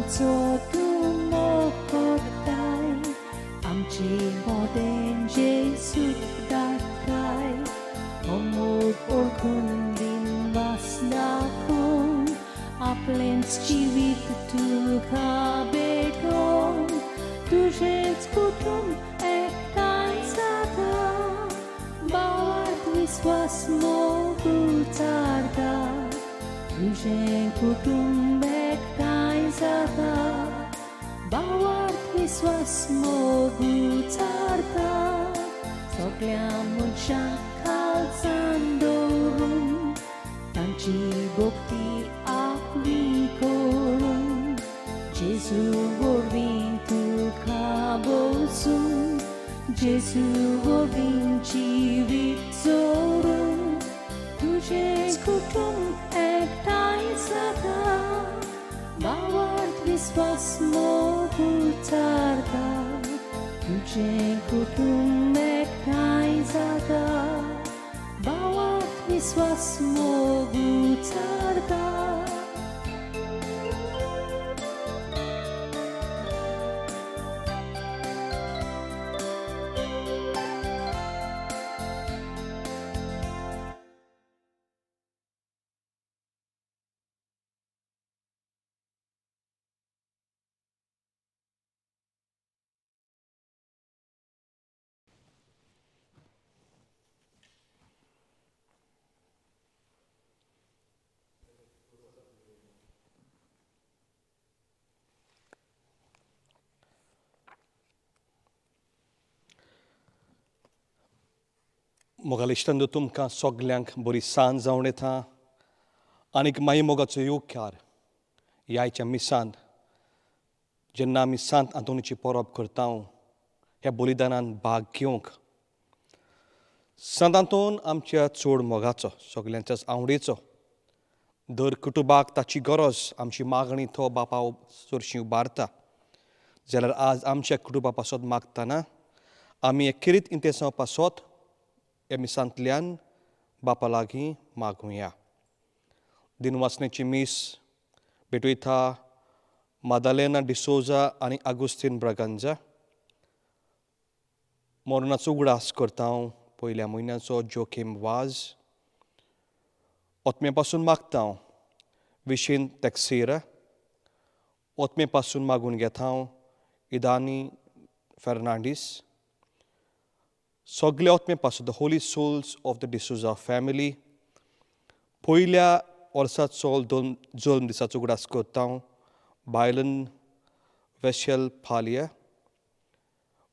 co tu mokotaj, amchi moden Jesu datkaj, omog orkun din wasnakon, aplens civit tu kabeton, tužec kutum ektaj zata, bawat viswas mogu tarda, tužec kutum ektaj zata, bawat viswas mogu tarda, sogliamon shakal sandorum, tanci bhokti aplikorum, Jesu vorvin tu kabosum, Jesu vorvin civit zorum, tužec kutum ektaj zata, bawat viswas mogu tarda, tužec kutum ektaj zata, bawat viswas mogu tarda. Mogalishtan tuमकां सगल्यांक बरी सांज जावन येता आनीक मागीर मोगाचो योगकार ह्या आयच्या मिसांत जेन्ना आमी सांत आंतोनीची परब करता ह्या बलिदानान भाग घेवंक सांत आंतोन आमच्या चड मोगाचो सगल्यांच्याच आवडीचो दर कुटुंबाक ताची गरज आमची मागणी तो बापा चडशी उबारता जाल्यार आज आमच्या कुटुंबा पासत मागतना आमी एकेरीत इंतेसांव पासत ह्या मिसांतल्यान बापा लागीं मागुया दिनवासनेची मीस भेटयता मादालेना डिसोजा आनी आगुस्तीन ब्रागांजा मोरणाचो उगडास करता हांव पयल्या म्हयन्याचो जोखीम वाज ओतमे पासून मागता हांव विशीन तेक्सेरा ओतमे पासून मागून घेता हांव इदानी फेर्नांडीस सगळे ओतमे पासून the holy souls of the D'Souza family पयल्या वर्साचो जल्म दिसाचो उगडास करता हांव बायलन वेशेल फालिया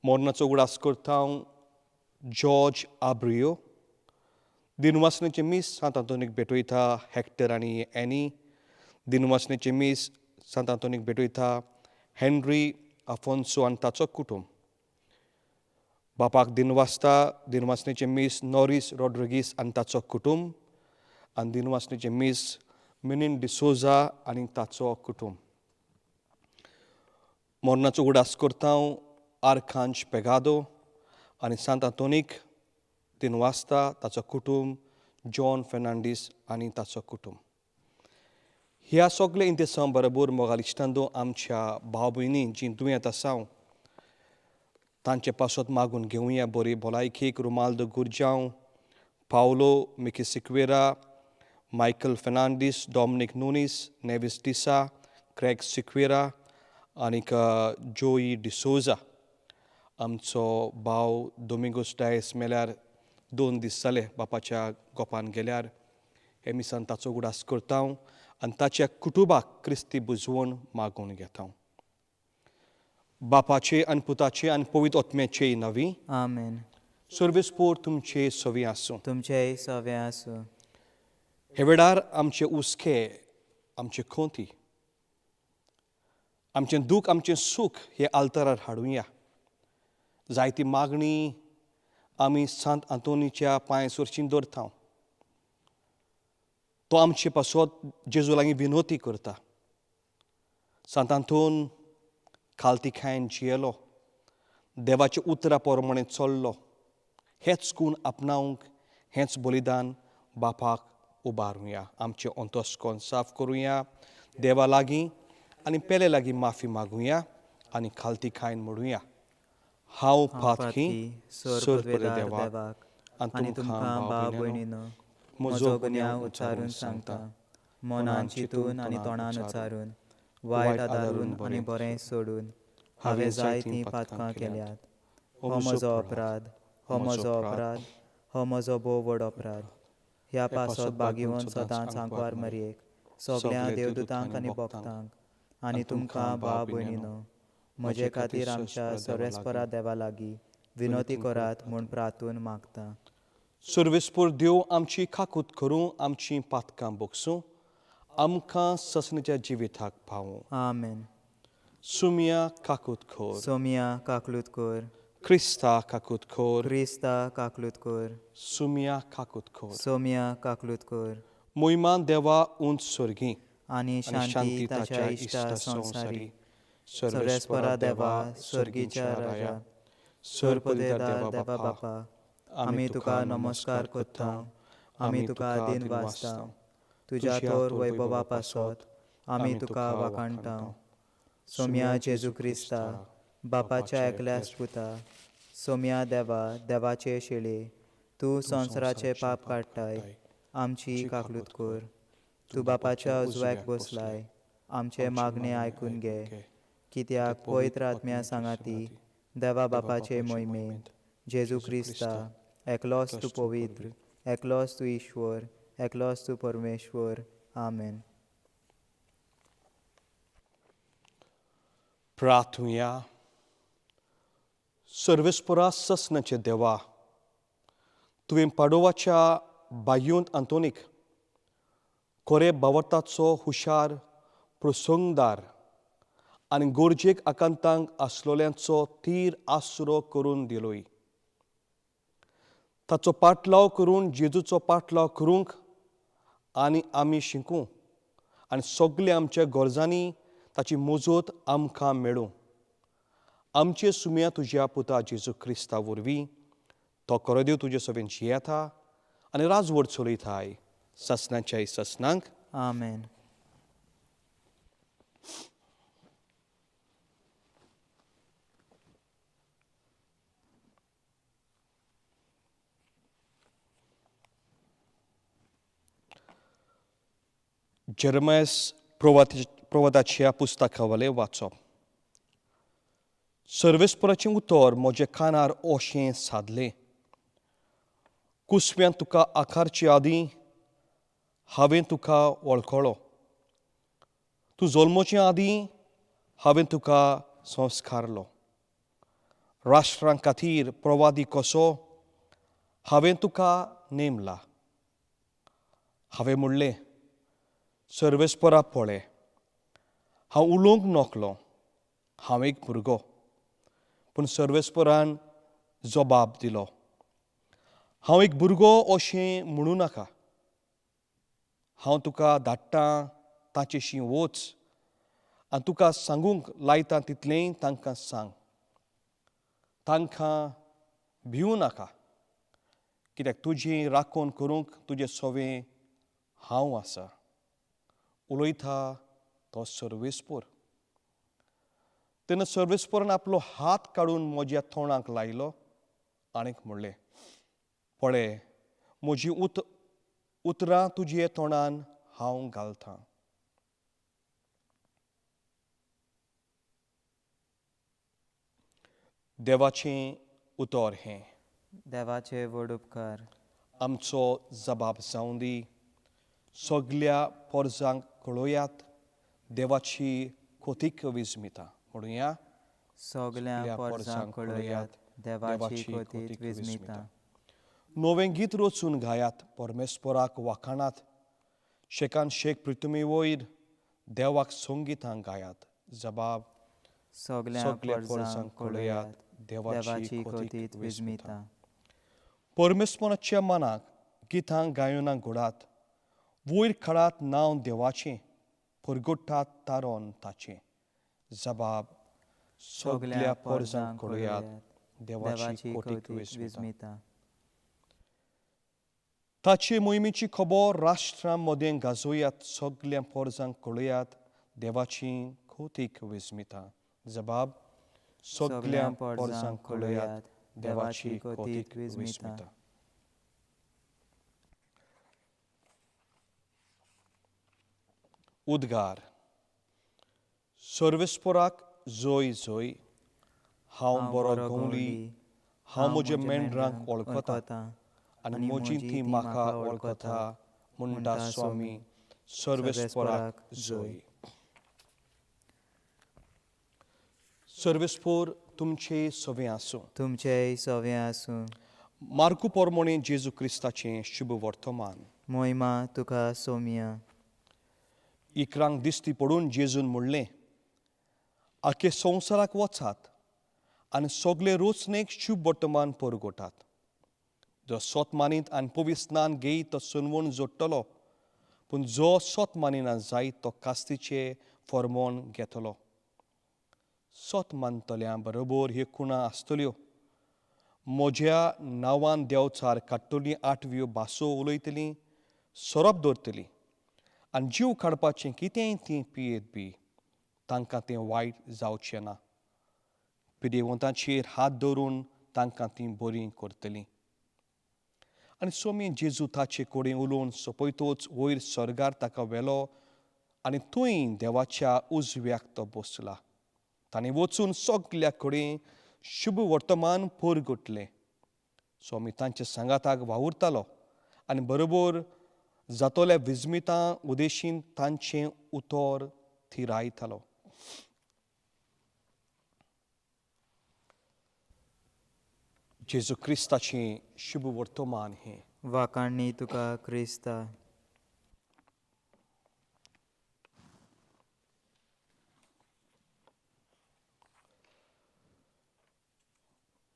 मोरणाचो उगडास करता हांव जॉर्ज आब्रियो दिनवासनेचे मीस सांत आंतोनीक भेटयता हेक्टर आनी एनी दिनवासनेचे मीस सांत आंतोनीक भेटयता हेनरी आफोन्सो आनी ताचो कुटुंब बापाक दिनवासनेचे मीस नॉरिस रॉड्रिगीस आनी ताचो कुटुंब आनी दिनवासनेचे मीस मिनीन डिसोजा आनी ताचो कुटुंब मोरणाचो उगडास करता हांव आर्खांज पेगादो आनी सांत आंतोनीक दिनवासता ताचो कुटुंब जॉन फेर्नांडीस आनी ताचो कुटुंब ह्या सगळे इंतेसां बरोबर मोगालिश्तांदो आमच्या भाव भयणी जीं दुयेंत आसा तांचे पासत मागून घेवया बरी भलायकेक रुमाल्दो गुरजांव पावलो मिकिसिक्वेरा मायकल फेर्नांडीस डॉमिनीक नूनीस नेविस डिसा क्रेग सिक्वेरा आनीक जोई डिसोजा आमचो भाव दोमिंगोस डायस मेल्यार 2 दीस जाले बापाच्या गोपान गेल्यार हे मिसान ताचो उगडास करता हांव आनी ताच्या कुटुंबाक क्रिस्ती बुजवण मागून घेता हांव बापाचे आनी पुताचे आनी पवित्र आत्म्याचे नवी आमेन सर्वेस्पोर तुमचे सवी आसूं तुमचेय सवे आसूं हे वेळार आमचे उस्के आमचे खोंती आमचें दूख आमचें सूख हे आल्तारार हाडुया जायती मागणी आमी सांत आंतोनीच्या पांय सरचीं दवरता तो आमचे पासत जेजू लागीं विनोती करता सांत आंतोन खालती खायन जियेलो देवाच्या उतरा प्रमाणे चल्लो हेच गूण आपणावंक हेच बलिदान बापाक उबारुया आमचे अंतस्कोन साफ करुया देवा लागीं आनी पेले लागीं माफी मागुया आनी खालती खायन म्हणुया. हांव पातकी सर परे देवाक आनी तुमकां भाव भयणीनो म्हजो गुन्यांव उच्चारून सांगता, मनान चिंतून आनी तोंडान उच्चारून, वायट आदारून आनी बरें सोडून हांवें जायतीं पातकां केल्यात. हो म्हजो अपराध, हो म्हजो अपराध, हो म्हजो भोव व्हड अपराध. ह्या पासत बागिवून सदांच आंकवार मरयेक, सगळ्या देवदूतांक आनी भोक्तांक आनी तुमकां भाव भयणीनो म्हजे खातीर आमच्या सर्वेस्परा देवा लागीं विनोती करात म्हूण प्रार्थून मागता. सर्वेस्पर देव आमची काकूत करूं, आमची पातकां बोगसूं, आमकां ससणेच्या जिविताक पावूं. आमेन. सुमिया काकूत कोर, सोमिया काकलूत कोर, क्रिस्ता काकूत कोर, क्रिस्ता काकलूत कोर, सुमिया काकूत कोर. सोमिया काकलूत कोर. मोहिमान देवा उंच स्वर्गी आनी शांती ताच्या इश्टा संवसारी, सर्वेस्परा देवा स्वर्गीच्या राजा, सर्पदेदार देवा बापा, आमी तुका नमस्कार करता, आमी तुका दिन वाजता. तुज्या थोर वैभवा पासत आमी तुका वाखाणटा. सोम्या जेजू क्रिस्ता, बापाच्या एकल्या पुता, सोम्या देवा, देवाचे शेळे, तूं संवसाराचे पाप काडटाय, आमची काकलूत कोर. तूं बापाच्या उजव्याक बसलाय, आमचे मागणे आयकून घे. कित्याक पवित्र आत्म्या सांगाती देवा बापाचे मोहिमेंत, जेजू क्रिस्ता, एकलोच तूं पवित्र, एकलोच तूं ईश्वर, एकलोच तूं परमेश्वर. आमेन. प्रार्थुया. सर्वेस्परा ससनाचे देवा, तुवें पाडोवाच्या बायूंत आंतोनीक कोरे बावताचो हुशार, प्रसंगदार आनी गोरजेक आकांतांक आसलोल्यांचो तीर आसरो करून दिलोय. ताचो पाटलाव करून जेजूचो पाटलाव करूंक आनी आमी शिकूं आनी सगळे आमच्या गरजांनी ताची मजत आमकां मेळूं. आमचे सुम्या तुज्या पुता जेजू क्रिस्ता वरवीं तो कोरोदेव तुजे सवेन जियेता आनी राजवट चलयताय ससनाच्या ससनांक. आमेन. जर्मयस प्रवादाच्या पुस्तकावले वाचप. सर्वेस्पराचें उतर म्हजे कानार ओशें सादलें. कुसव्यान तुका आकारचे आदीं हांवें तुका वळखलो. तूं जल्मचे आदीं हांवें तुका संस्कारलो. राष्ट्रां खातीर प्रवादी कसो हांवें तुका नेमला. हांवें म्हणलें, सर्वेस्परा पळय, हांव उलोवंक नकलो, हांव एक भुरगो. पूण सर्वेस्परान जबाब दिलो, हांव एक भुरगो अशें म्हणूं नाका. हांव तुका धाडटां ताचेशी वच आनी तुका सांगूंक लायता तितलें तांकां सांग. तांकां भिवूं नाका, कित्याक तुजी राखण करूंक तुजे सवें हांव आसा. उलयता तो सर्वेस्पर. तेन्ना सर्वेस्परान आपलो हात काडून म्हज्या तोंडाक लायलो आनीक म्हणलें, पळय, म्हजी उतरां तुजे तोंडान हांव घालतां. देवाचें उतर हें. देवाचे व्हड उपकार. आमचो जबाब जावं दी. सगळ्या पोरजांक कळयात देवाची खोतीक विस्मिता. म्हणुया, सगळ्या पोरजांक कळयात देवाची खोतीक विस्मिता. नवें गीत रचून गायात, परमेस्पराक वाखाणात. शेकान शेक पृथ्वी वयर देवाक संगितां गायात. जबाब. सगळ्या पोरजांक कळयात देवाची खोतीक विस्मिता. परमेस्पराच्या मनाक गितां गायनां घोडात. वयर काळात नांव देवाचें, परगट्टात तारोन ताचें. जबाब. सगळ्या पोरजांक कळयात देवाची खोतीक विस्मिता. ताचे मोहिमेची खबर राष्ट्रां मदें गाजोयात. सगळ्या पोरजांक कळयात देवाची खोतीक विस्मिता. जबाब सगळ्या पोरजांक कळयात देवाची खोतीक विस्मिता. उद्गार. सर्वेस्पराक जोय जोय. हांव बरो गवळी, हांव म्हज्या मेंढरांक वळखता आनी म्हजी ती म्हाका वळखता म्हणटा स्वामी. सर्वेस्पराक जोय. सर्वेस्पोर तुमचे सवे आसूं. तुमचेय सवे आसूं. मार्कू पोरमोणे जेजू क्रिस्ताचें शुभ वर्तमान. मोहिमा तुका सोमिया. इकरांक दिश्टी पडून जेजून म्हणलें, आख्खे संवसाराक वचात आनी सगळे रोचणेक शुभ वर्तमान परगटात. जो सोत मानीत आनी पवित्र स्नान घेयत तो सनवण जोडटलो, पूण जो सोत मानिना जायत तो कास्तीचें फर्मोण घेतलो. सोत मानतल्या बरोबर ह्यो खुणां आसतल्यो. म्हज्या नांवान देंवचार काडटलीं 8 भासो उलयतलीं, सोरोप दवरतलीं आनी जीव काडपाचें कितेंय तीं पियेत बी तांकां तें वायट जावचें ना. पिडेवंतांचेर हात दवरून तांकां तीं बरीं करतलीं. आनी स्वामी जेजू ताचे कडेन उलोवन सोंपयतूच वयर सर्गार ताका व्हेलो आनी थंय देवाच्या उजव्याक तो बसला. ताणें वचून सगल्या कडेन शुभ वर्तमान परगटलें. स्वामी तांच्या सांगाताक वावुरतालो आनी बरोबर जातोल्या विस्मितां उदेशीन तांचें उतर थिरायतालो. जेजू क्रिस्ताचें शुभ वर्तमान हें. वाकाणणी तुका क्रिस्ता.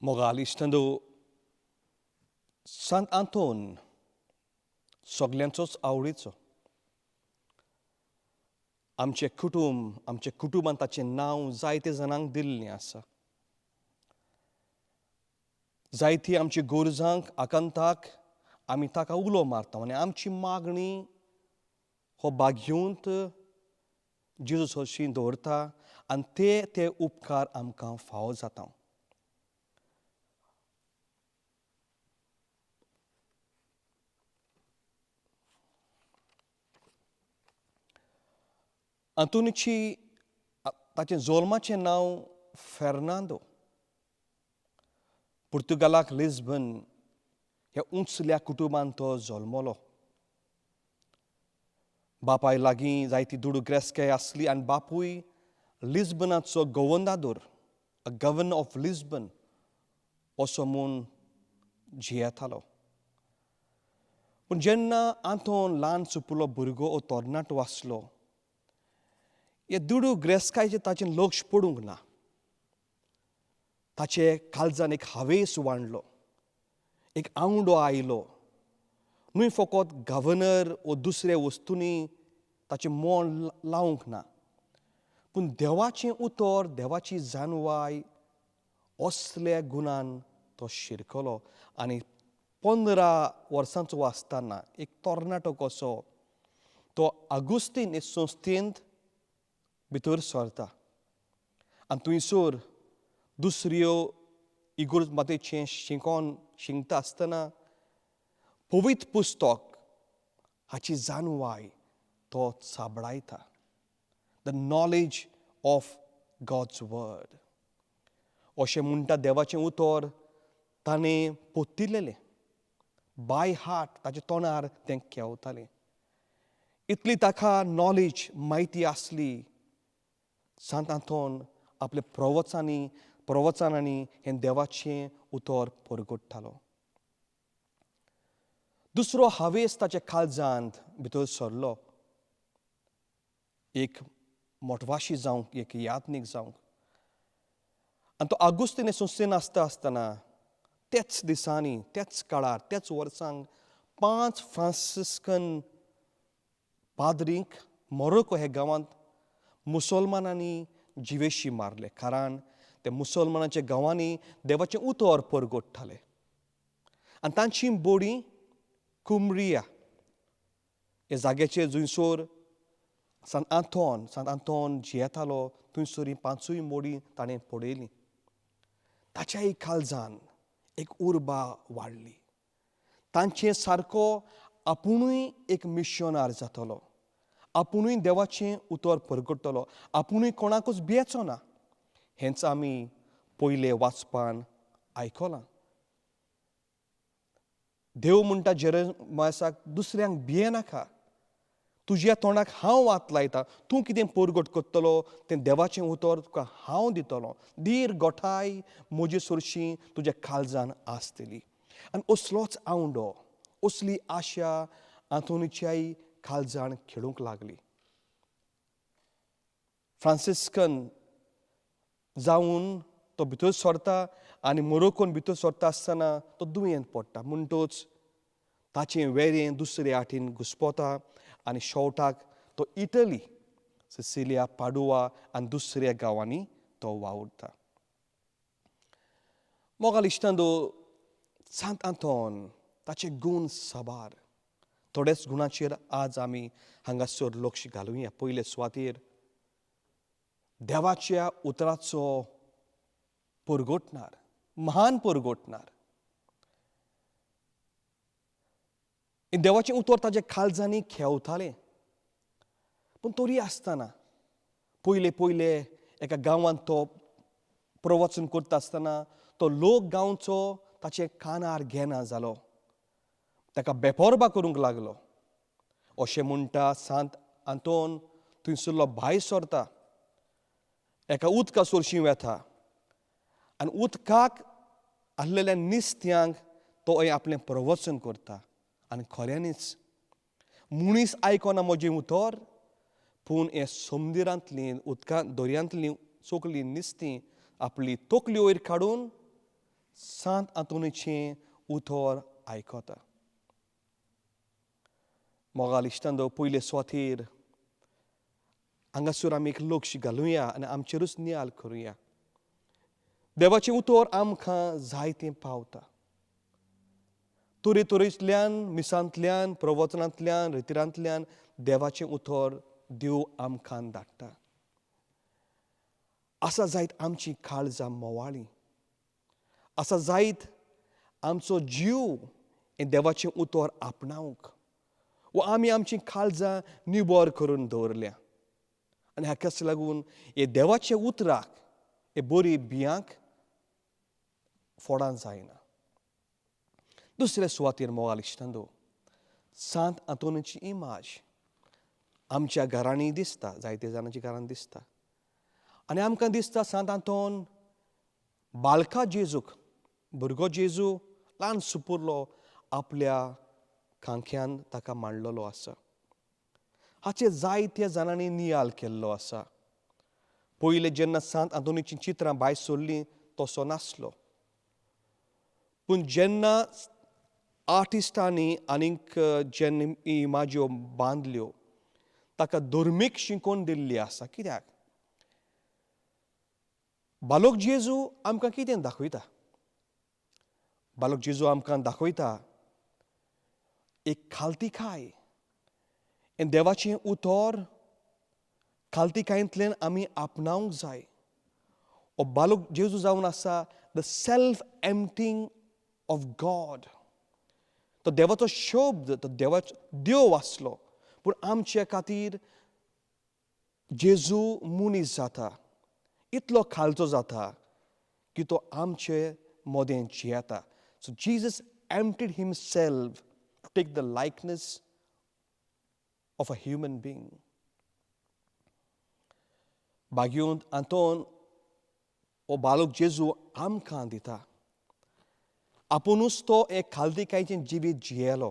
मोगाल इश्टंदो, सांत आंतोन सगल्यांचोच आवडीचो. आमचें कुटुंबान ताचें नांव जायते जाणांक दिल्लें आसा. जायती आमची गोरजांक आकांताक आमी ताका उलो मारता आनी आमची मागणी हो भाग्यूंत जेजू हरशीं दवरता आनी ते उपकार आमकां फावो जाता. अंतोनीची ताचें जल्माचें नांव फेर्नांदो. पुर्तुगालाक लिस्बन ह्या उंचल्या कुटुंबांत तो जल्मलो. बापाय लागीं जायती दुडू ग्रेस्काय आसली आनी बापूय लिस्बनाचो गवर्नादोर, गव्हर्नर ऑफ लिस्बन असो म्हूण जियेतालो. पूण जेन्ना आंतोन ल्हान चुपुलो भुरगो वो तरणाटो आसलो, हे दुडू ग्रेस्कायचें ताचें लक्ष पडूंक ना. ताचे काळजान एक हावेस वाडलो, एक आवंडो आयलो. न्हय फकत गव्हर्नर वो दुसरे वस्तूंनी ताचें मोल लावंक ना, पूण देवाचें उतर, देवाची जाणवाय असल्या गुणान तो शिरकलो. आनी 15 वर्सांचो आसतना एक तरणाटो कसो तो आगुस्तीन हे संस्थेंत भितर सरता आनी थंयसर दुसऱ्यो इगोर्ज मातेचें शिंकता आसतना पवित्र पुस्तक हाची जाणवाय तो चाबडायता. The knowledge of God's word अशें म्हणटा देवाचें उतर ताणें पोत्तिल्लें बाय हार्ट. ताच्या तोंडार तें केवतालें. इतली ताका नॉलेज म्हायती आसली. सांत आंतोन आपल्या प्रवचनांनी हें देवाचें उतर परगटतालो. दुसरो हावेस ताच्या काळजांत भितर सरलो. एक मोटवाशी जावंक, एक यात्नीक जावंक. आनी तो आगुस्तीन संस्थेन आसतना तेच दिसांनी, तेच काळार, तेच वर्सांक 5 फ्रांसिस्कन पाद्रींक मोरोको ह्या गांवांत मुसलमानांनी जिवेशी मारले. कारण ते मुसलमानाच्या गांवांनी देवाचें उतर परगटताले. आनी तांची बोडी कुमरिया हे जाग्याचेर जंयसर Sant Anton जियेतालो थंयसर 5 मोडी ताणें पडयलीं. ताच्याय काळजान एक उर्बा वाडली. तांचे सारको आपुणूय एक मिशनार जातलो. आपुणूय देवाचें उतर परगटतलो. आपुणूय कोणाकूच भियेचो ना. हेंच आमी पयले वाचपान आयकलां. देव म्हणटा जेरेमायासाक दुसऱ्यांक भियेनाका. तुज्या तोंडाक हांव वात लायतां. तूं कितें परगट करतलो तें देवाचें उतर तुका हांव दितलों. धीर गोठाय म्हजे सरशीं तुज्या काळजान आसतली. आनी असलोच आवंडो, असली आशा आंतोनीच्याय काळजान खेळूंक लागली. फ्रांसिस्कन जावन तो भितर सरता आनी मोरोकोन भितर सरता आसतना तो दुयेंत पडटा. म्हणटच ताचें वेरें दुसरे आटीन घुस्पता आनी शेवटाक तो इटली, सिसिलिया, पाडुआ आनी दुसऱ्या गांवांनी तो वावुरता. मोगाल इश्टांदो, सांत आंतोन ताचे गूण साबार. थोडेच गुणांचेर आज आमी हांगासर लक्ष घालुया. पयले सुवातेर देवाच्या उतराचो परगटणार, महान परगटणार. देवाचें उतर ताच्या काळजांनी खेवतालें. पूण तरी आसतना पयले एका गांवांत तो प्रवचन करता आसतना तो लोक गांवचो ताचे कानार घेना जालो. ताका बेपरबा करूंक लागलो. अशें म्हणटा सांत आंतोन थंयसरलो भायर सरता. एका उदका सरशीं वेता आनी उदकाक आसलेल्या निस्त्यांक तो आपलें प्रवचन करता. आनी खऱ्यांनीच मनीस आयकना म्हजें उतर, पूण हे समुद्रांतलीं उदकांत दर्यांतलीं सगलीं निस्तीं आपली तकली वयर काडून सांत आंतोनीचें उतर आयकता. मोगाल इश्टांदो, पयले सुवातेर हांगासर आमी एक लक्ष घालुया आनी आमचेरूच नियाळ करुया. देवाचें उतर आमकां जायतें पावता. तरेतरेंतल्यान, मिसांतल्यान, प्रवचनांतल्यान, रितीरांतल्यान देवाचें उतर देव आमकां धाडटा. आसा जायत आमची काळजां मोवाळीं. आसा जायत आमचो जीव हें देवाचें उतर आपणावंक वा आमी आमचीं काळजां निवळ करून दवरल्या. आनी हाकाच लागून हे देवाच्या उतराक हे बरी भियांक फोडां जायना. दुसऱ्या सुवातेर मोगाल इश्टांदो, सांत आंतोनीची इमाज आमच्या घरांनी दिसता. जायत्या जाणांच्या घरांत दिसता. आनी आमकां दिसता सांत आंतोन बाळका जेजूक, भुरगो जेजू ल्हान सुपुरलो आपल्या खांख्यान ताका मांडलेलो आसा. हाचे जायत्या जाणांनी नियाळ केल्लो आसा. पयले जेन्ना सांत आंतोनीचीं चित्रां भायर सरलीं तसो नासलो. पूण जेन्ना आर्टिस्टांनी आनीक जेन्ना इमाज्यो बांदल्यो ताका धर्मीक शिकवण दिल्ली आसा. कित्याक? बालोक जेजू आमकां कितें दाखयता? बालोक जेजू आमकां दाखयता एक खालतीकाय. हें देवाचें उतर खालतीकायेंतल्यान आमी आपणावंक जाय. हो बालोक जेजू जावन आसा द सेल्फ एम्प्टींग ऑफ गॉड. तो देवाचो शब्द, तो देवाचो देव आसलो. पूण आमच्या खातीर जेजू मनीस जाता. इतलो खालचो जाता की तो आमचे मोदें जियेता. So Jesus emptied himself to take the likeness of a human being. बागेंत आंतोन हो बालोक जेजू आमकां दिता. आपुणूच तो एक खालतीकायेचें जिवीत जियेलो.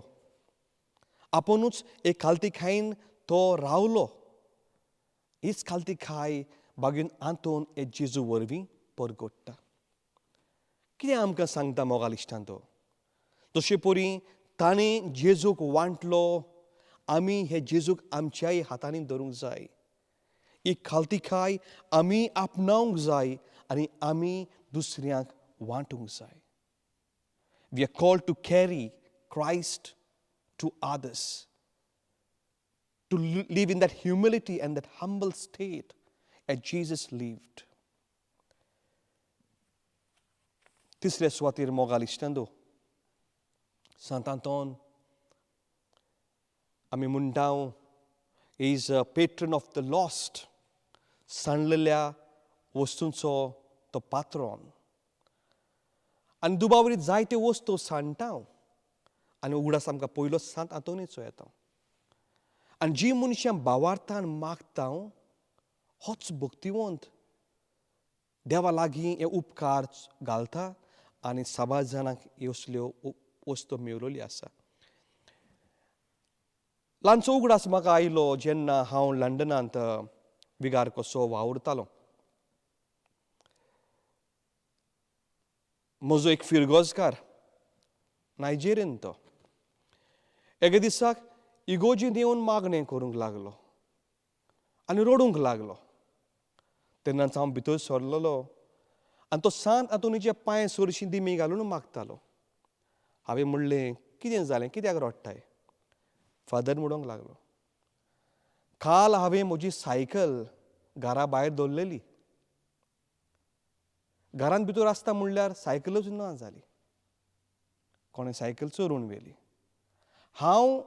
आपुणूच एक खालतीकायेन तो रावलो. हीच खालतीकाय बागेंत आंतोन हे जेजू वरवीं परगटता. कितें आमकां सांगता मोगाल इश्टांतो? तशे परी ताणें जेजूक वांटलो, आमी हे जेजूक आमच्याय हातांनी धरूंक जाय. ही खालतीकाय आमी आपणावंक जाय आनी आमी दुसऱ्यांक वांटूंक जाय. We are called to carry Christ to others. to live in that humility and that humble state as Jesus lived. तिसऱ्या सुवातेर मोगाल इश्टांदो, Sant Anton, आमी म्हणटाव, is a patron of the lost, सांडलेल्या वस्तूंचो तो पात्रोन. आनी दुबावरीत जायत्यो वस्तू सांडटाव आनी उगडास आमकां पयलो Sant Antoniचो येता. आनी जी मनशां भावार्थान मागताव, होच भक्तिवंत देवा लागीं हे उपकार घालता आनी साबार जाणांक ह्यो असल्यो वस्तू मेळिल्ल्यो आसा. ल्हानसो उगडास म्हाका आयलो जेन्ना हांव लंडनांत विगार कसो वावुरतालो. म्हजो एक फिरगोजकार, नायजेरियन तो, एके दिसाक इगोजींत येवन मागणें करूंक लागलो आनी रडूंक लागलो. तेन्नाच हांव भितर सरलोलो आनी तो Sant Antoniचे पांय सरशीं दिमी घालून मागतालो. हांवें म्हणलें, कितें जालें, कित्याक रडटाय? फादर म्हणूंक लागलो, काल हांवें म्हजी सायकल घरा भायर दवरलेली. घरांत भितर आसता म्हणल्यार सायकलूच ना जाली. कोणें सायकल चोरून व्हेली. हांव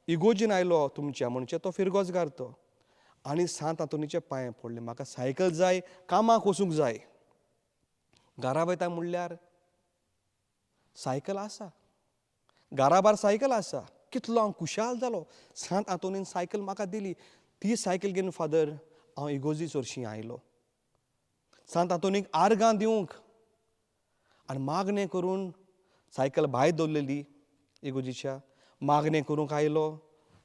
इगोजीन आयलो तुमच्या म्हणचे तो फिरगोजगार तो, आनी Sant Antoniचे पांय पडले, म्हाका सायकल जाय, कामाक वचूंक जाय. घरा वयता म्हणल्यार सायकल आसा, घरा भायर सायकल आसा. कितलो हांव खुशाल जालो. Sant Antoनीन सायकल म्हाका दिली. ती सायकल घेवन फादर हांव इगोजी चडशीं आयलो. Sant Antoनीक आर्गां दिवंक आनी मागणें करून सायकल भायर दवरलेली इगोजीच्या, मागणें करूंक आयलो.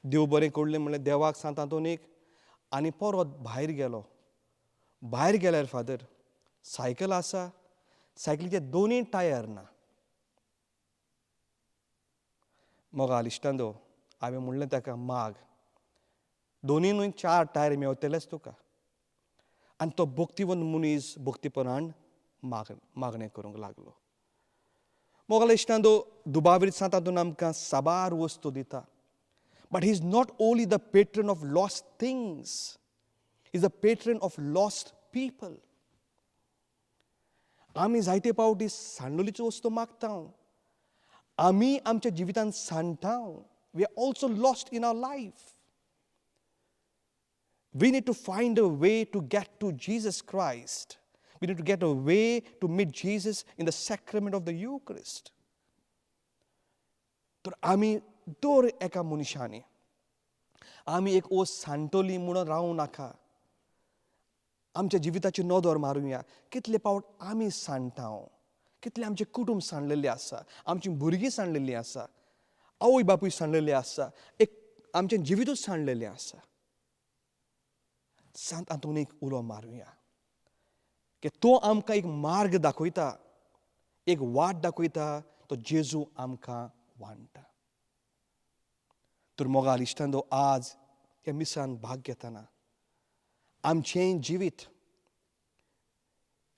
देव बरें करलें म्हणलें देवाक Sant Antoनीक, आनी परत भायर गेलो. भायर गेल्यार फादर सायकल आसा, सायकलीचे दोनूय टायर ना. मोगाल इश्टांदो, हांवें म्हणलें ताका, माग, दोनीय 4 टायर मेवतलेच तुका. आनी तो भक्तिवंत मनीस भक्तीपणान मागणें करूंक लागलो. मोगाल इश्टांदो, दुबावरीत Sant Anton आमकां साबार वस्तू दिता. But he is not only the patron of lost things, he is the patron of lost people. आमी जायते पावटी सांडलेल्यो वस्तू मागताव. आमी आमच्या जिवितांत सांडटाव. We are also lost in our life. We need to find a way to get to Jesus Christ. We need to get a way to meet Jesus in the sacrament of the Eucharist. तर आमी दर एका मनशांनी आमी एक ओस सांडटली म्हणून रावूं नाका. आमच्या जिविताची नदर मारुया. कितले पावट आमी सांडटाव, कितले आमचे कुटुंब सांडलेले आसा, आमची भुरगीं सांडलेलीं आसा, आवय बापूय सांडलेले आसा, एक आमचें जिवितूच सांडलेलें आसा. Sant Antoनीक उलो मारुया की तो आमकां एक मार्ग दाखयता, एक वाट दाखयता, तो जेजू आमकां वांटा. तर मोगाल इश्टांदो, आज ह्या मिसान भाग घेतना आमचें जिवीत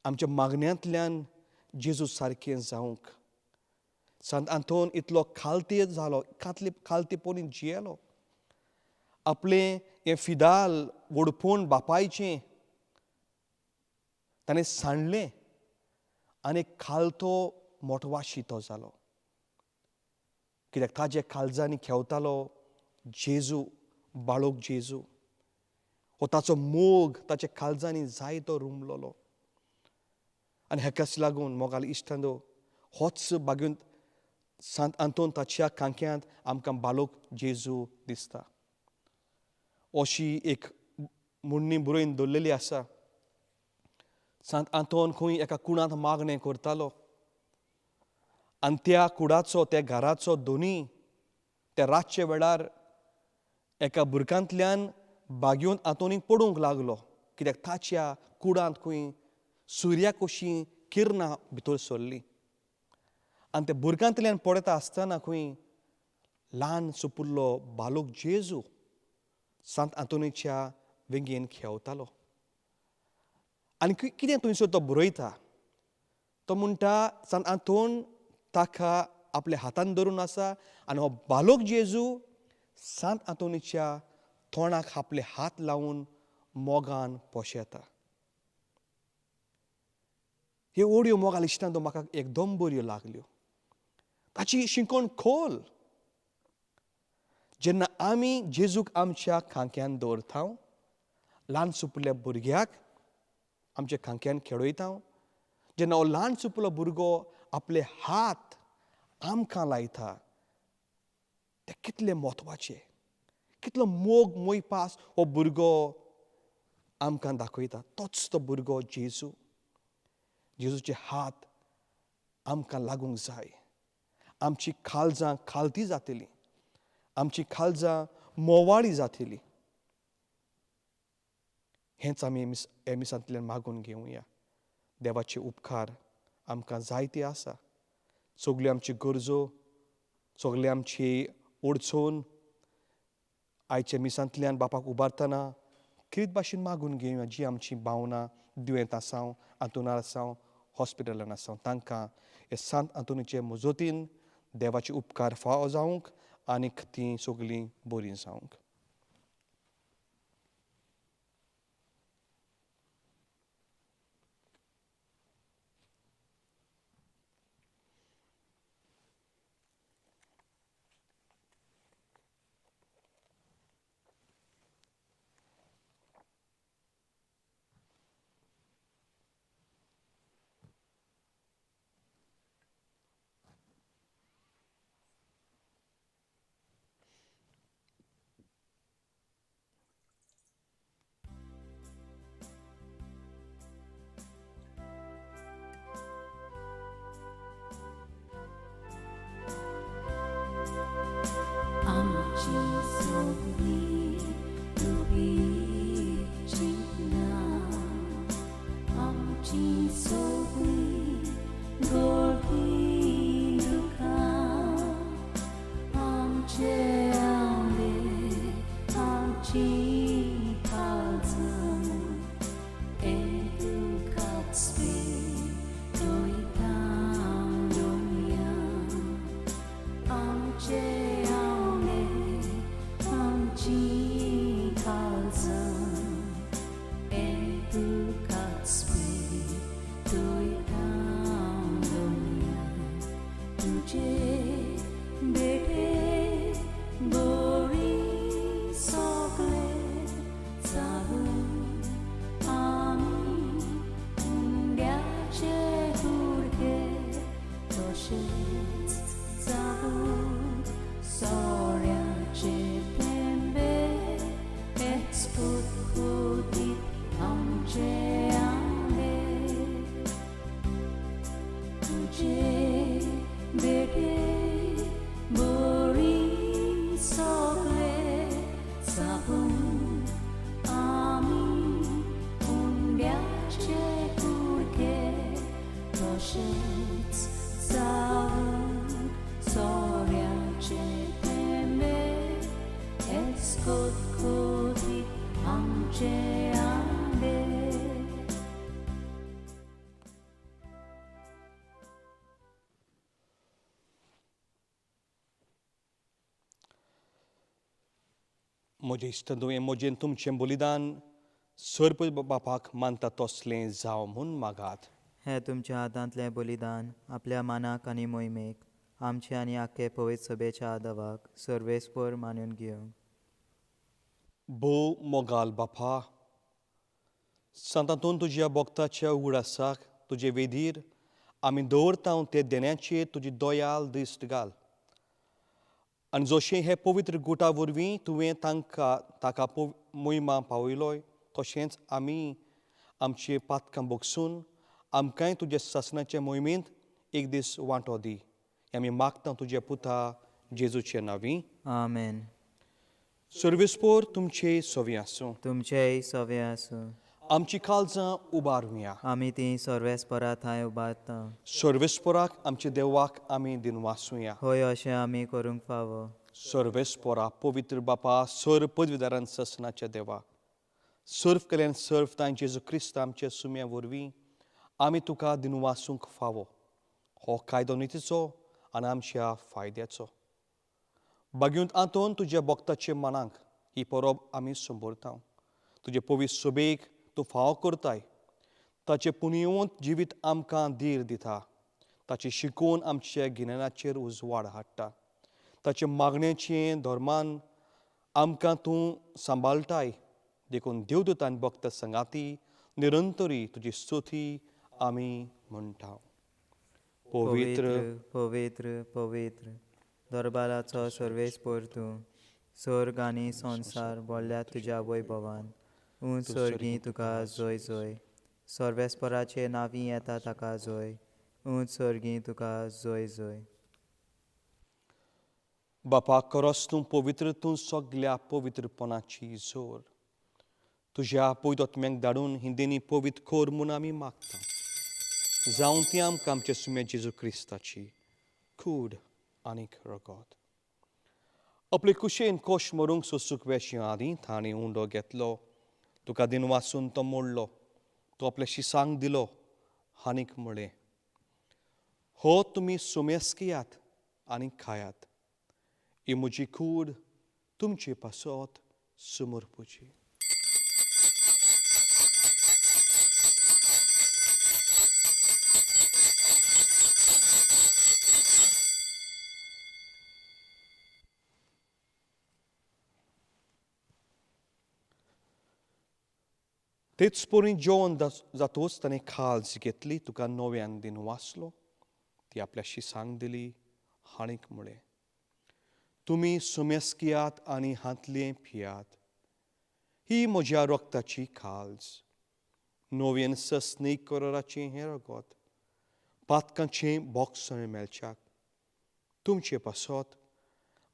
आमच्या मागण्यांतल्यान जेजू सारकें जावंक. Sant Anton इतलो खालती जालो, खालतीपणीन जियेलो. आपलें हें फिदाल वडपूण बापायचें ताणें सांडलें आनी खालतो मोटवाशी तो जालो. कित्याक ताजे काळजांनी खेवतालो जेजू, बाळोक जेजू. हो ताचो मोग ताच्या काळजांनी जायतो रुमलोलो. आनी हेकाच लागून मोगाल इश्टांदो, होच बागून Sant Anton ताच्या कांक्यांत आमकां बाळोक जेजू दिसता. अशी एक म्हणणी बरोवन दवरलेली आसा. Sant Anton खंय एका कुणांत मागणें करतालो आनी त्या कुडाचो, त्या घराचो दोनी त्या रातचे वेळार एका बुरकांतल्यान बागेवन आंतोनीक पडूंक लागलो. कित्याक ताच्या कुडांत खंय सुर्या कशीं किरणां भितर सरलीं. आनी त्या बुरकांतल्यान पडता आसतना खंय ल्हान सुपुल्लो बालक जेजू Sant Antoनीच्या वेंगेन खेवतालो. आनी कितें थंयसर तो बरयता, तो म्हणटा Sant Anton ताका आपल्या हातान धरून आसा आनी हो बालक जेजू Sant Antoनीच्या तोंडाक आपले हात लावून मोगान पोशेता. ह्यो ओडयो मोगाल इश्टांतो म्हाका एकदम बऱ्यो लागल्यो. ताची शिंकोण खोल. जेन्ना आमी जेजूक आमच्या खांक्यान दवरता, ल्हान सुपुल्या भुरग्याक आमच्या खांक्यान खेळयता, जेन्ना हो ल्हान सुपुलो भुरगो आपले हात आमकां लायता, तें कितलें म्हत्वाचें, कितलो मोग मोयपास हो भुरगो आमकां दाखयता. तोच तो भुरगो जेजू. जेजूचे हात आमकां लागूंक जाय. आमची काळजां खालती जातलीं, आमची काळजां मोवाळी जातलीं. हेंच आमी हे मिसांतल्यान मागून घेवया. देवाचे उपकार आमकां जायते आसा. सगल्यो आमच्यो गरजो, सगळे आमची अडचण आयच्या मिसांतल्यान बापाक उबारतना कित भाशेन मागून घेवया. जी आमची भावनां दुयेंत आसां, आंतुणार आसां, हॉस्पिटलान आसां, तांकां हे सांत आंतोनीचे मजतीन देवाचे उपकार फावो जावंक आनीक तीं सगलीं बरीं जावंक. Amchim Sogllim-C-3 Amchim Sogllim-C-3 Amchim Sogllim-C-3 म्हजे इश्टदो, हें म्हजें तुमचें बलिदान सर्प बापाक मानता तसलें जावं म्हूण मागात. हें तुमच्या हातांतलें बलिदान आपल्या मानाक आनी मोहिमेक आमचे आनी आख्खे पवित्र सभेच्या आदावाक सर्वेस्पर मानून घेवंक. भोव मोगाल बापा, सांतांतून तुज्या भोक्ताच्या उगडासाक तुजे वेदीर आमी दवरता ते देण्याचेर तुजी दोयाल दिश्ट घाल. आनी जशें हे पवित्र गुटा वरवीं तुवें ताका मोहिमा पावयलोय, तशेंच आमी आमचे पातकां भोगसून आमकांय तुज्या सासणाच्या मोहिमेंत एक दीस वांटो दी. हें आमी मागता तुज्या पुता जेजूचे नांवी. आमेन. सर्वेस्पर तुमचे सोवी आसूं. तुमचेय सवे आसूं. आमची काळजां उबारुया. आमी ती सर्वेस्परा थंय उबारता. सर्वेस्पराक आमच्या देवाक आमी दिनवासुया. होय, अशें आमी करूंक फावो. सर्वेस्परा पवित्र बापा, सर्व पदवीदारान ससनाच्या देवा, सर्व कल्याण सर्व तांचे जेजू क्रिस्त आमच्या सुम्या वरवीं आमी तुका दिनवासूंक फावो. हो कायदो नितीचो आनी आमच्या फायद्याचो. बागुंत आंतोन तुज्या भोक्ताचे मनाक ही परब आमी संबरता. तुजे पवित्र सोबेक तूं फाव करताय. ताचें पुण्यवंत जिवीत आमकां धीर दिता. ताची शिकवण आमच्या गिन्यानाचेर उजवाड हाडटा. ताचे मागणेचें धर्मान आमकां तूं सांबाळटाय. देखून देवदूत आनी भक्त संगाती निरंतरी तुजी स्तुती आमी म्हणटा. पवित्र पवित्र पवित्र दरबाराचो सर्वेस्पर तूं. स्वर्ग आनी संवसार बोल्ल्या तुज्या वैभवान. उंच सर्गी तुका जय जय. सर्वेस्पराचे नांवी येता ताका जय. उंच सर्गी तुका जय जय. बापा खरोच तूं पवित्र. तूं सगल्या पवित्रपणाची जोर. तुज्या पवित्रात्म्याक धाडून ही देणी पवित्र कोर म्हूण आमी मागता. जावं ती आमकां आमचे सुमे जेजू क्रिस्ताची कूड आनीक रगत. आपले कुशेन कोश मरूंक सोंसूंक वेशी आदीं ताणें उंडो घेतलो. तुका दिन वाचून तो मोडलो. तो आपल्या शिसांक दिलो आनीक म्हळें, हो तुमी सुमेस घेयात आनी खायात. ही म्हजी कूड तुमचे पासत समर्पूची. तेच परी जेवण जातोच ताणें खालस घेतली. तुका नव्यान दिन वाचलो. ती आपल्या शिसांक दिली आनीक म्हळें, तुमी सुमेस घेयात आनी हातलें पियात. ही म्हज्या रोगताची खालस. नव्यान सस्नीक कराराचें हें रगत. पातकांचें भोगसण मेळच्याक तुमचे पासत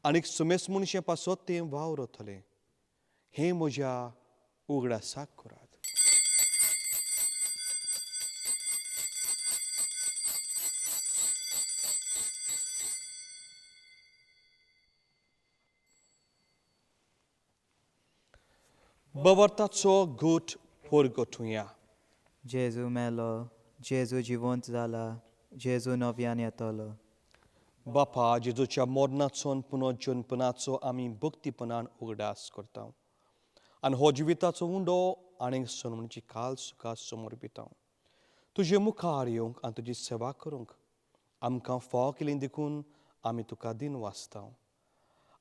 आनीक सुमेस मनशे पासत तें वावरतलें. हें म्हज्या उगडासाक करात. बवर्ताचो घोट परगटुया. जेजू मेलो. जेजू जिवंत जाला. जेजू नव्यान येतलो. बापा जेजूच्या मरणाचो पुनर्जन्मपणाचो आमी भक्तीपणान उगडास करता. आनी हो जिविताचो उंडो आनीक सनमणीची काल सुखां समर्पिता. तुजे मुखार येवंक आनी तुजी सेवा करूंक आमकां फाव केलें देखून आमी तुका दिन वाचता.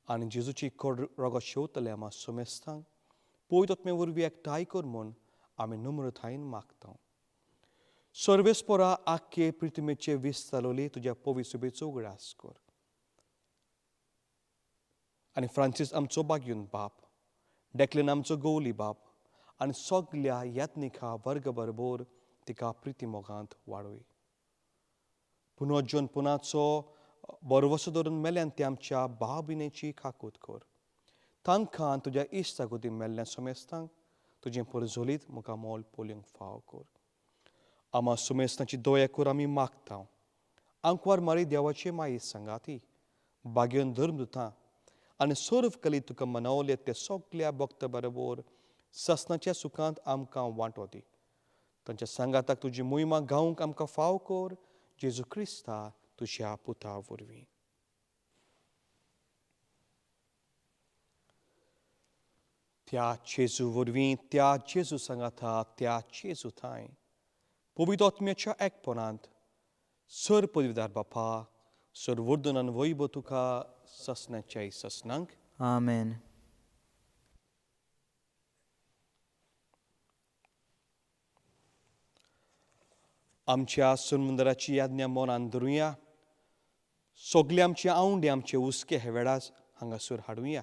आनी जेजूची रगत शेवतले आमी सोमेस्तांक पवित्रात्म्या वरवीं एकठांय कर म्हूण आमी नम्रतायेन मागता. सर्वेस्परा आख्खे पृथ्वीचे विस्तारलोली तुज्या पवित्र सुबेचो उगडास कर. आनी फ्रांसीस आमचो बागयून बाप, डेक्लेन आमचो गवली बाप आनी सगल्या यात्निका वर्ग बरोबर तिका प्रिती मोगांत वाडय. पुनर्जन्मपणाचो बरवसो धरून मेल्यान ते आमच्या भाव भिनेची खाकूत कर. तांकां तुज्या इश्टागोती मेल्ल्या सोमेस्तांक तुजें परजोलीत मुखार मोल पोलियोंक फाव कर. आमा सोमेस्तांची दया कर आमी मागता. आंकवार मारी देवाचे माये सांगाती, बागेन धर्मदुतां आनी सर्वकली तुका मनावले ते सगल्या भक्त बरोबर ससनाच्या सुखांत आमकां वांटो दी. तांच्या सांगाताक तुजी मोहिमा गावंक आमकां फाव कर. जेजू क्रिस्ता तुज्या पुता वरवीं. त्या जेजू वरवीं, त्या जेजू सांगाता, त्या जेजू थंय पवित्र आत्म्याच्या एकपणांत सर पदवीदार बापा, सर वर्धनान वैभव तुका ससनाच्या ससनांक. आमेन. आमच्या सुनमुंदराची याज्ञा मनान धरुया. सगळे आमचे आवंडे आमचे उस्के हे वेळार हांगासर हाडुया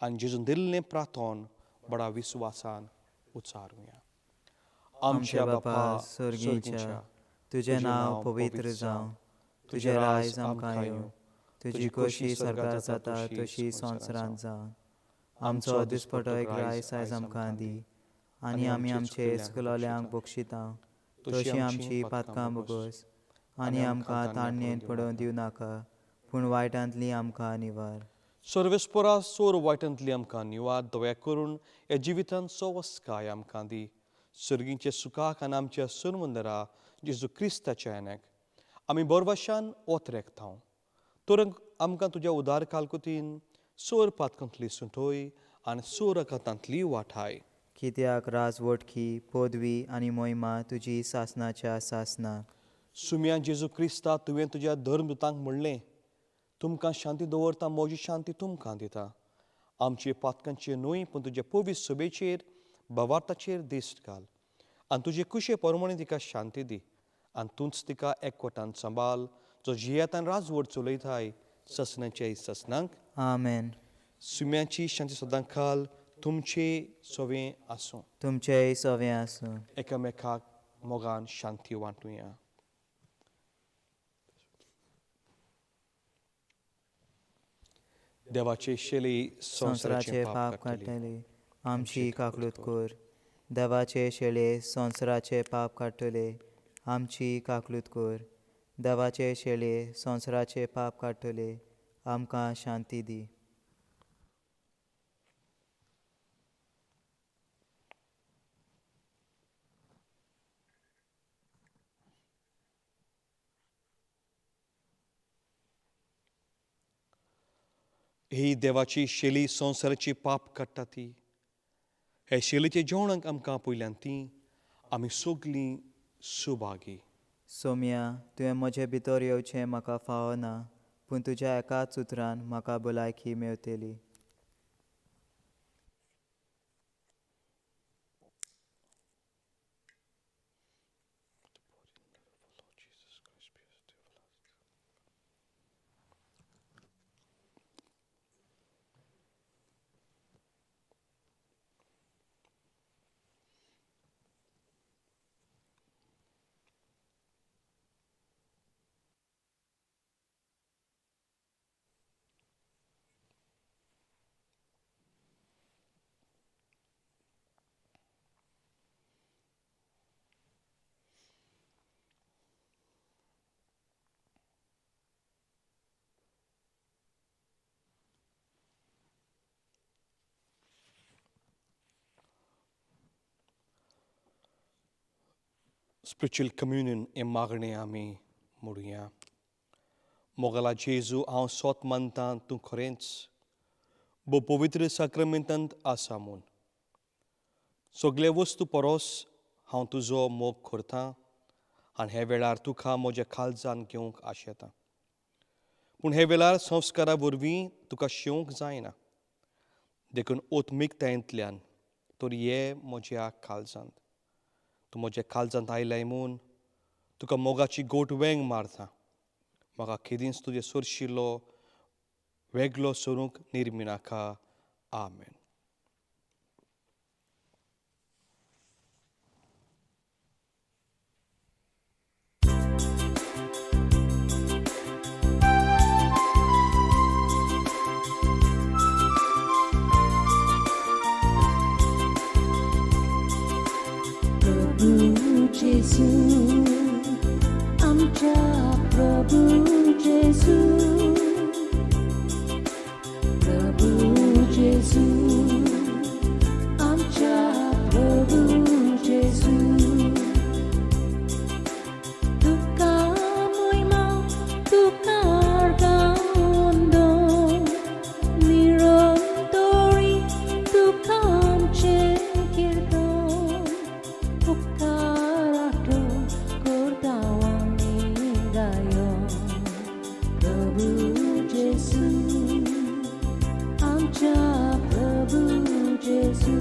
आनी जेजून दिल्लें प्रार्थन बडा विस्वासान उच्चारुया. आमच्या बापा सर्गीच्या, तुजें नांव पवित्र जावं. तुजें रायज आमकां येवं. तुजी कशी सरकार जाता तशी संवसारांत जावं. आमचो दिसपटो रायस आयज आमकां दी. आनी आमी आमचे इस्कुलोल्यांक बक्षिता तशी आमची पातकां बगस. आनी आमकां ताणयेन पडोवन दिवं नाका, पूण वायटांतली आमकां निवार. सर्वेस्परा सोर वायटांतली आमकां निवार. दया करून ह्या जिवितांत सवस्काय आमकां दी. सर्गीचे सुखाक आनी आमच्या सुनमुंदरा जेजू क्रिस्ताच्या येण्याक आमी बरवाशान ओतरेकता. तर आमकां तुज्या उदार कालकुतीन सोर पातकांतली सुटोय आनी सुरकतांतली वाठाय. कित्याक राजवटकी पदवी आनी मोहिमा तुजी सासनाच्या सासना. सुम्या जेजू क्रिस्ता तुवें तुज्या धर्मदुतांक म्हणलें, तुमकां शांती दवरता, म्हजी शांती तुमकां दिता. आमचे पातकांचेर न्हय पूण तुजे पवित्र सभेचेर भवार्थाचेर दिश्ट घाल. आनी तुजे कुशे परमणे तिका शांती दी. आनी तूंच तिका एकवटान सांबाळ, जो जियेतान राजवट चलयताय ससनाचे ससनांक. आमेन. सुम्याची शांती सदांकाल तुमचे सवें आसूं. तुमचेय सवें आसूं. एकामेकाक मोगान शांती वांटुया. देवाचे शेली संवसाराचे पाप काडटले, आमची काकलूत कर. देवाचे शेळे संवसाराचे पाप काडटले, आमची काकलूत कर. देवाचे शेळे संवसाराचे पाप काडटले, आमकां शांती दी. ही देवाची शेली संवसाराची पाप काडटा ती. हे शेलीचे जेवणाक आमकां पयल्यान ती आमी सगलीं सुभागी. सोम्या, तुवें म्हजे भितर येवचें म्हाका फावो ना, पूण तुज्या एकाच उतरान म्हाका भलायकी मेवतली. स्पिरिच्युअल कम्युनियन हें मागणें आमी म्हणुया. मोगला जेजू, हांव सोत मानतां तूं खरेंच भोव पवित्र साक्रमेंतांत आसा म्हूण. सगळे वस्तू परस हांव तुजो मोग करतां आनी हे वेळार तुका म्हज्या काळजान घेवंक आशेतां. पूण हे वेळार संस्कारा वरवीं तुका शेवंक जायना. देखून ओत्मीकतायेंतल्यान तर ये म्हज्या काळजांत. तूं म्हज्या काळजांत आयलाय म्हूण तुका मोगाची गोट वेंग मारता. म्हाका केदींच तुजे सरशिल्लो वेगळो सरूंक निर्मी नाका. आमेन. जेजू, आमच्या प्रभू जेजू, प्रभू जेजू, आमच्या प्रभू जेजू. तुका मोहिमा, तुका अर्गांदो, निरंतरी तुका आमचे कीर्तन. उपकाराचो करता आमी गायो. प्रभू जेजू, आमच्या प्रभू जेजू,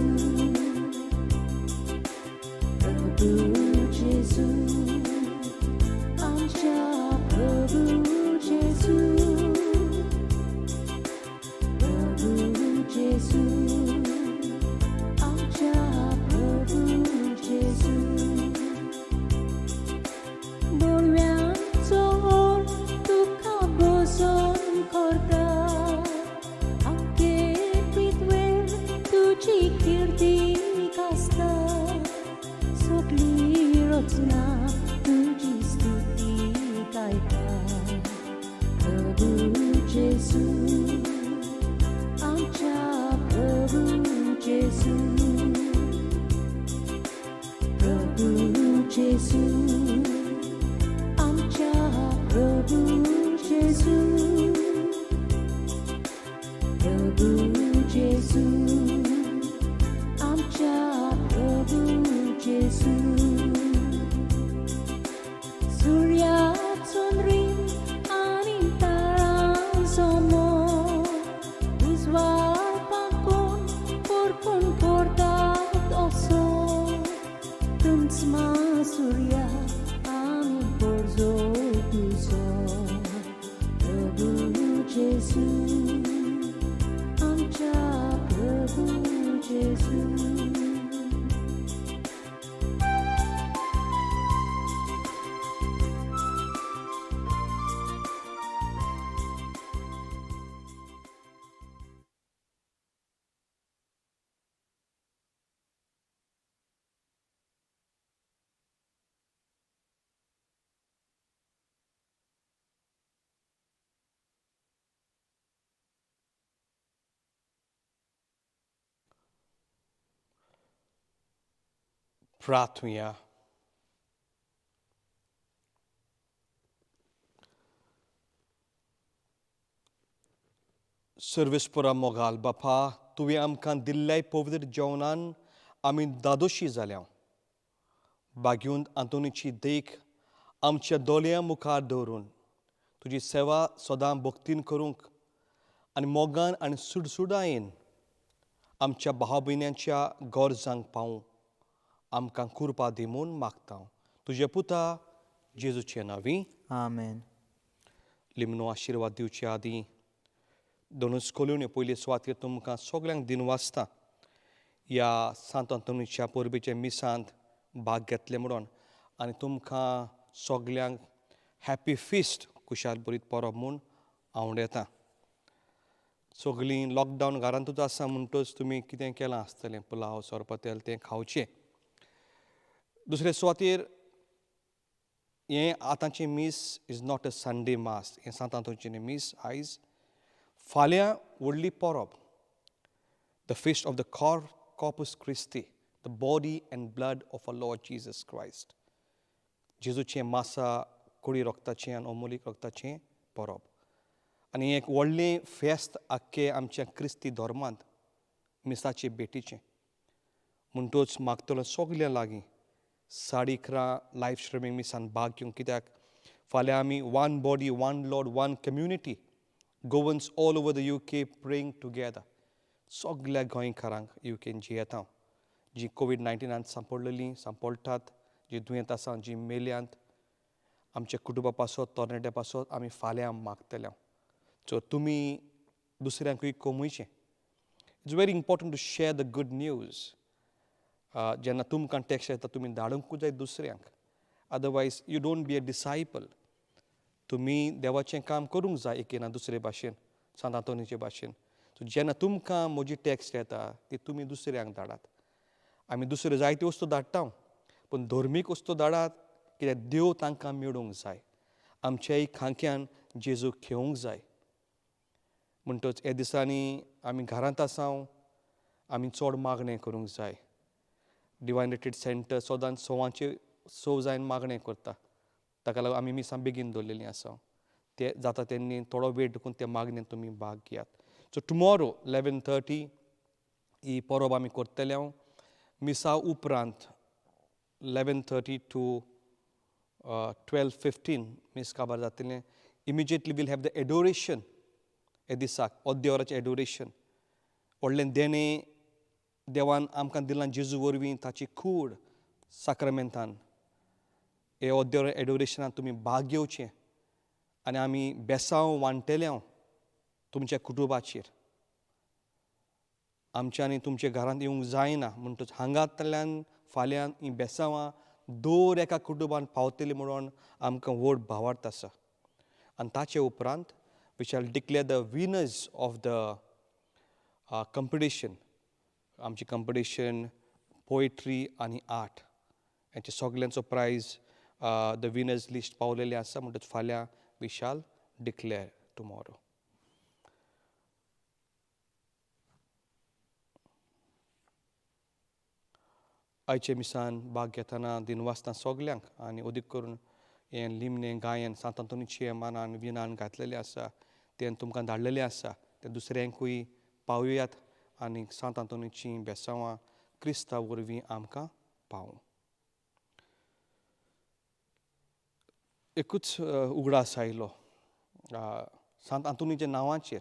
प्रभू जेजू, आमच्या प्रभू जेजू, प्रभू जेजू, आमच्या प्रभू जेजू. बोरव्यांचो ओर तुका भोसोन करता. आमगे पृथ्वेर तुजी किर्ती आसता. सगळी रचना तुजी स्तुती गायता. प्रभू जेजू, आमच्या प्रभू जेजू, प्रभू जेजू, आमच्या प्रभू जेजू, प्रभू जेजू. प्रार्थूया. सर्वेस्परा मोगाल बापा, तुवें आमकां दिल्ल्या पवित्र जेवणान आमी दादोशी जाल्या. बागेवन आंतोनीची देख आमच्या दोळ्यां मुखार दवरून तुजी सेवा सदां भक्तीन करूंक आनी मोगान आनी सुडसुडायेन आमच्या भाव भयण्यांच्या गरजांक पावूं आमकां कृपा दी म्हूण मागता. तुजे पुता जेजूचे नांवी आमेन. लिमनो आशिर्वाद दिवचे आदीं दोनूच कोलुनी पयली सुवातेर तुमकां सगल्यांक दिन वाचता. ह्या सांत अंतोनीच्या परबेचे मिसांत भाग घेतले म्हणून आनी तुमकां सगल्यांक हॅपी फिस्ट कुशाल बरीत परब म्हूण आवडयता. सगळीं लॉकडावन घरांतूच आसा म्हणटच तुमी कितें केलां आसतलें, पुलाव सोरपातेल तें खावचें. दुसरे सुवातेर हें आतांचें मीस इज नॉट अ संडे मास. हें सांत अंतोनीचें मीस आयज. फाल्यां व्हडली Parab, the feast of the Corpus Christi, the body and blood of our Lord Jesus Christ. जेजूचें मासा कुडी रोगताचें आनी अमोलीक रोगताचें परब. आनी एक व्हडलें फेस्त आख्खे आमच्या क्रिस्ती धर्मांत मिसाचे भेटीचें. म्हणटच मागतलो सगल्या लागीं 11:30 लायव्ह स्ट्रिमींग मिसान भाग घेवंक. कित्याक फाल्यां आमी one body, one Lord, one community, Goans all over the UK praying together. सगल्या गोंयकारांक UKन जीं येता, जीं COVID-19 सांपडलेलीं, सांपडटात, जीं दुयेंत आसा, जीं मेल्यांत, आमच्या कुटुंबा पासत, तरणाट्या पासत आमी फाल्यां मागतल्या. सो तुमी दुसऱ्यांकूय कमयचें. It's very important to share the good news. जेन्ना तुमकां टॅक्स्ट येता तुमी धाडूंकूच जाय दुसऱ्यांक. Otherwise you don't be a disciple. तुमी देवाचें काम करूंक जाय एकेना दुसरे भाशेन, सांत अंतोनीचे भाशेन. सो जेन्ना तुमकां म्हजी टॅक्स्ट येता ती तुमी दुसऱ्यांक धाडात. आमी दुसऱ्यो जायत्यो वस्तू धाडटा, पूण धर्मीक वस्तू धाडात, कित्याक देव तांकां मेळूंक जाय. आमच्याय खांक्यान जेजूक घेवंक जाय. म्हणटच ह्या दिसांनी आमी घरांत आसां, आमी चड मागणें करूंक जाय. डिवायन रिट्रीट सेंटर सदांच 6 जायन मागणें करता. ताका लागून आमी मिसां बेगीन दवरलेलीं आसा. ते जाता तेन्नी थोडो वेळ देखून त्या मागणेंत तुमी भाग घेयात. सो टुमॉरो 11:30 ही परब आमी करतले. मिसा उपरांत 11:30 to 12:15 मीस काबार जातलें. Immediately we'll have the adoration. हे दिसाक अर्दे वराचें एडोरेशन. व्हडलें देणें देवान आमकां दिलां जेजू वरवीं, ताची कूड साक्रामेंतान. हे अर्दे वर एडोरेशनांत तुमी भाग घेवचें. आनी आमी बेसांव वांटयल्या तुमच्या कुटुंबाचेर. आमच्या आनी तुमच्या घरांत येवंक जायना म्हणटच हांगांतल्यान फाल्यां हीं बेसांवां दर एका कुटुंबान पावतलीं म्हणून आमकां व्हड भावार्थ आसा. आनी ताचे उपरांत we shall declare the winners of the competition. आमची कंपिटिशन पोएट्री आनी आर्ट, हेचे सगल्यांचो प्रायज द विनर्स लिस्ट पावलेलें आसा. म्हणटच फाल्यां वी शॅल डिक्लेअर टुमॉरो. आयचे मिसान भाग घेतना दिनवासता सगल्यांक आनी अदीक करून हें लिमणें गायन सांत अंतोनीचे मानान विनान घातलेलें आसा, तें तुमकां धाडलेलें आसा. तें दुसऱ्यांकूय पावयात आनी सांत अंतोनीचीं बेसांवां क्रिस्ता वरवीं आमकां पावूं. एकूच उगडास आयलो सांत अंतोनीच्या नांवाचेर.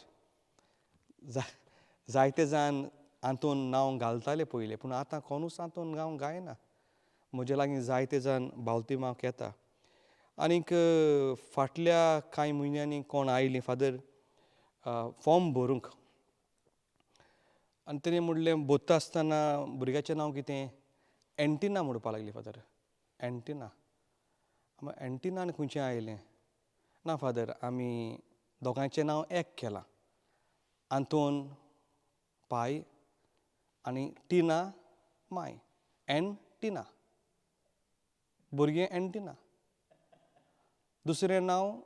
जायते जाण आंतोन नांव घालताले पयलीं, पूण आतां कोणूच आंतोन नांव गायना. म्हजे लागीं जायते जाण बावतिमाक येता. आनीक फाटल्या कांय म्हयन्यांनी कोण आयलीं फादर फॉर्म भरूंक. आनी तेणें म्हणलें भरता आसतना भुरग्याचें नांव कितें? एंटिना म्हणपाक लागली फादर. एंटिना. एंटिनान खंयचें आयलें? ना फादर, आमी दोगांयचें नांव एक केलां. आंतोन पाय आनी टिना माय. एंटिना. भुरगें एंटिना. दुसरें नांव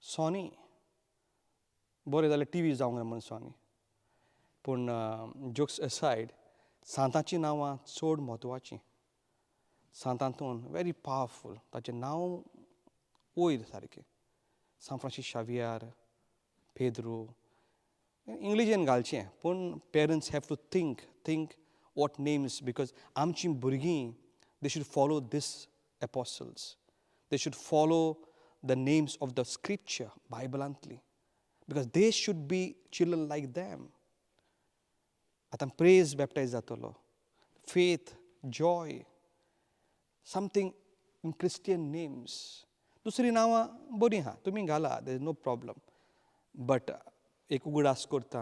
सोनी. बरें जाल्यार TV जावंक जाय म्हण सोनी. पूण जोक्स असायड, सांताची नांवां चड म्हत्वाचीं. सांतांतून वेरी पावरफूल ताचें नांव वयर सारकें. San Francis Xavier, Pedro. इंग्लिशेन घालचें, पूण parents have to think what names, because आमचीं भुरगीं they should follow these apostles. They should follow the names of the scripture बायबलांतली, because they should be children like them. आतां praise baptize जातलो, faith, joy, something in Christian names. दुसरीं नांवां बरीं आहा, तुमी घाला, there is no problem. But एक उगडास करता,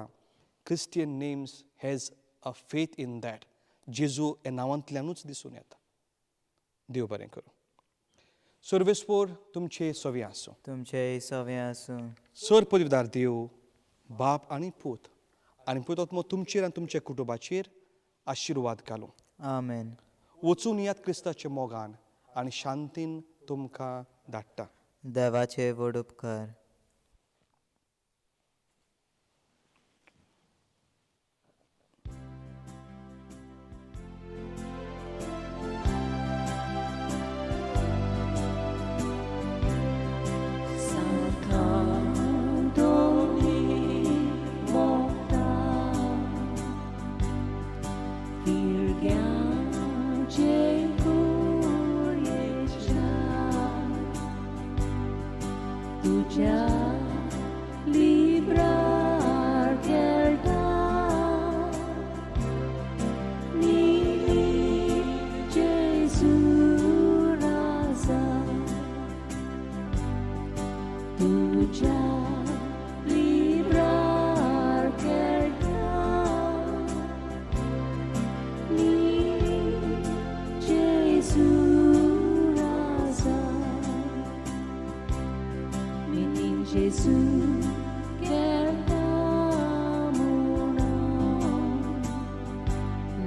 Christian names has a faith in that. जेजू ह्या नांवांतल्यानूच दिसून येता. देव बरें करूं. सर्वेस्पोर तुमचे सवे आसूं. तुमचेय सवें आसूं. सर पदवीदार देव, बाप आनी पूत आनी पुतात्मो तुमचेर आनी तुमच्या कुटुंबाचेर आशिर्वाद घालूं. आमेन. वचून यात क्रिस्ताच्या मोगान आनी शांतीन तुमकां धाडटा. देवाचे व्हड उपकार. Sant Antoni, Bhokta, Virgęcie kurieścia, Tuja librar kelda, Nili Jesu raza, Tuja librar kelda, Nili Jesu raza. Menin Jesu kelda muna,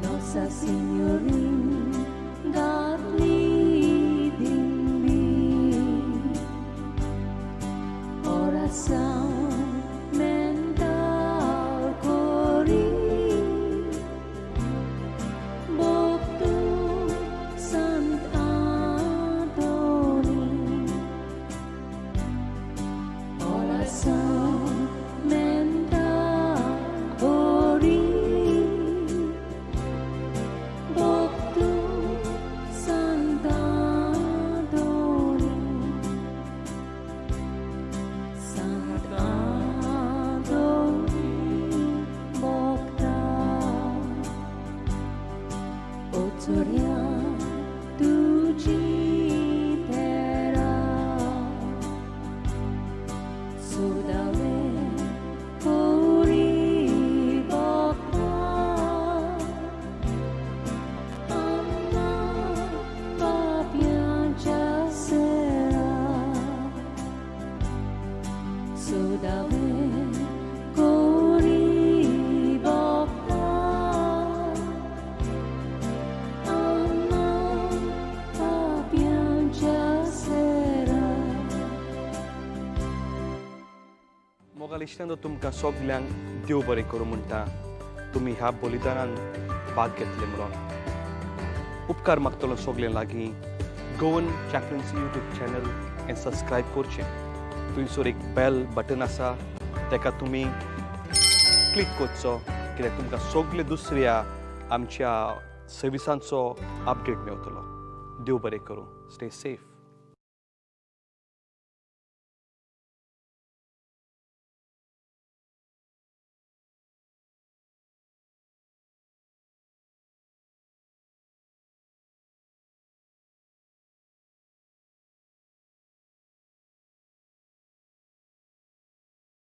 Nossa Senhorinha gatli dimbi, oração mental cori, Bhokta Sant Antoni, oração mental cori, Bhokta Sant Antoni, Sant Antoni, Bhokta, Otsoria tuji tera, Sudave kori Bhokta, Amma papiancha sera, Sudave kori Bhokta, Amma papiancha sera. मोगाल इश्टांनो तुमकां सगल्यांक देव बरें करूं म्हणटा. तुमी ह्या बलिदानान भाग घेतले म्हणून. उपकार मागतलो सगळे लागीं गोवन चॅप्टन्सी यूट्यूब चॅनल हें सबस्क्रायब करचें. थंयसर एक बेल बटन आसा, ताका तुमी क्लिक करचो, कित्याक तुमकां सगळे दुसऱ्या आमच्या सर्विसांचो अपडेट मेळटलो. देव बरें करूं. Stay safe.